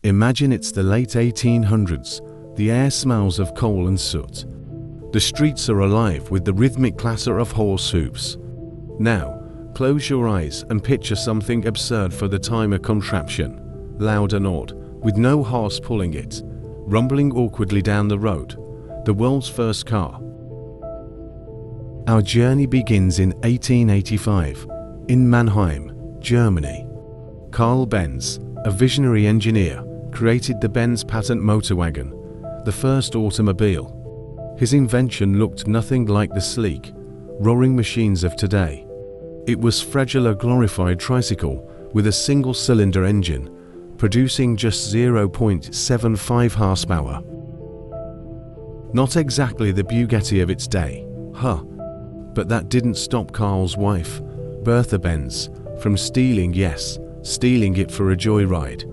Imagine it's the late 1800s. The air smells of coal and soot. The streets are alive with the rhythmic clatter of horse hooves. Now, close your eyes and picture something absurd for the time: a contraption, loud and odd, with no horse pulling it, rumbling awkwardly down the road. The world's first car. Our journey begins in 1885, in Mannheim, Germany. Carl Benz, a visionary engineer, created the Benz patent motor wagon, the first automobile. His invention looked nothing like the sleek, roaring machines of today. It was fragile, a glorified tricycle with a single-cylinder engine, producing just 0.75 horsepower. Not exactly the Bugatti of its day, but that didn't stop Carl's wife, Bertha Benz, from stealing it for a joyride.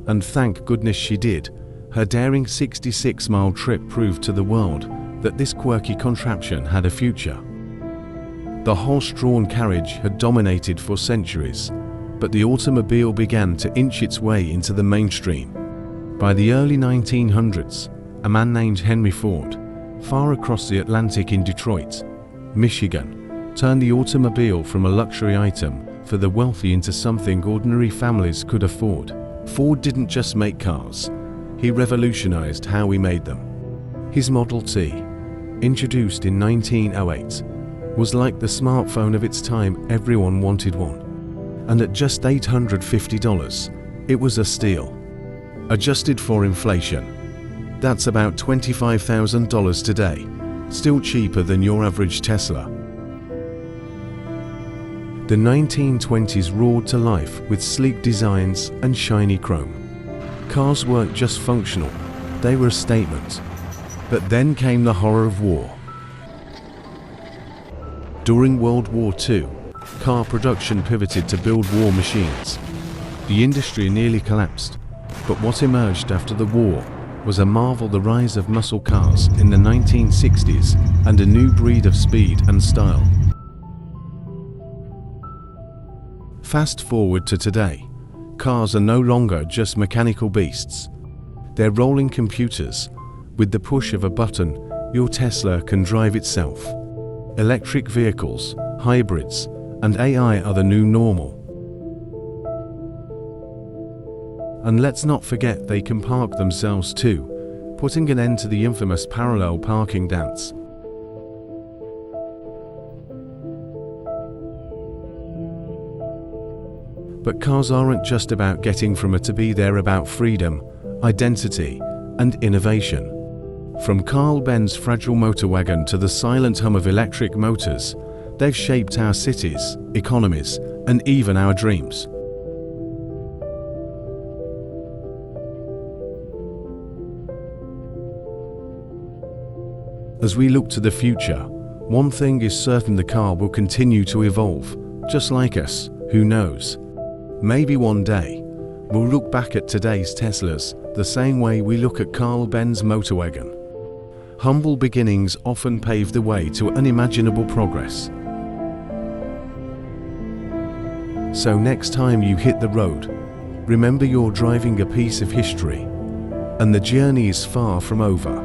And thank goodness she did. Her daring 66-mile trip proved to the world that this quirky contraption had a future. The horse-drawn carriage had dominated for centuries, but the automobile began to inch its way into the mainstream. By the early 1900s, a man named Henry Ford, far across the Atlantic in Detroit, Michigan, turned the automobile from a luxury item for the wealthy into something ordinary families could afford. Ford didn't just make cars, he revolutionized how we made them. His Model T, introduced in 1908, was like the smartphone of its time. Everyone wanted one. And at just $850, it was a steal. Adjusted for inflation, that's about $25,000 today, still cheaper than your average Tesla. The 1920s roared to life with sleek designs and shiny chrome. Cars weren't just functional, they were a statement. But then came the horror of war. During World War II, car production pivoted to build war machines. The industry nearly collapsed, but what emerged after the war was a marvel: the rise of muscle cars in the 1960s and a new breed of speed and style. Fast forward to today, cars are no longer just mechanical beasts. They're rolling computers. With the push of a button, your Tesla can drive itself. Electric vehicles, hybrids, and AI are the new normal. And let's not forget they can park themselves too, putting an end to the infamous parallel parking dance. But cars aren't just about getting from A to B, they're about freedom, identity, and innovation. From Carl Benz's fragile motor wagon to the silent hum of electric motors, they've shaped our cities, economies, and even our dreams. As we look to the future, one thing is certain: the car will continue to evolve, just like us. Who knows? Maybe one day, we'll look back at today's Teslas the same way we look at Carl Benz's motor wagon. Humble beginnings often pave the way to unimaginable progress. So next time you hit the road, remember you're driving a piece of history, and the journey is far from over.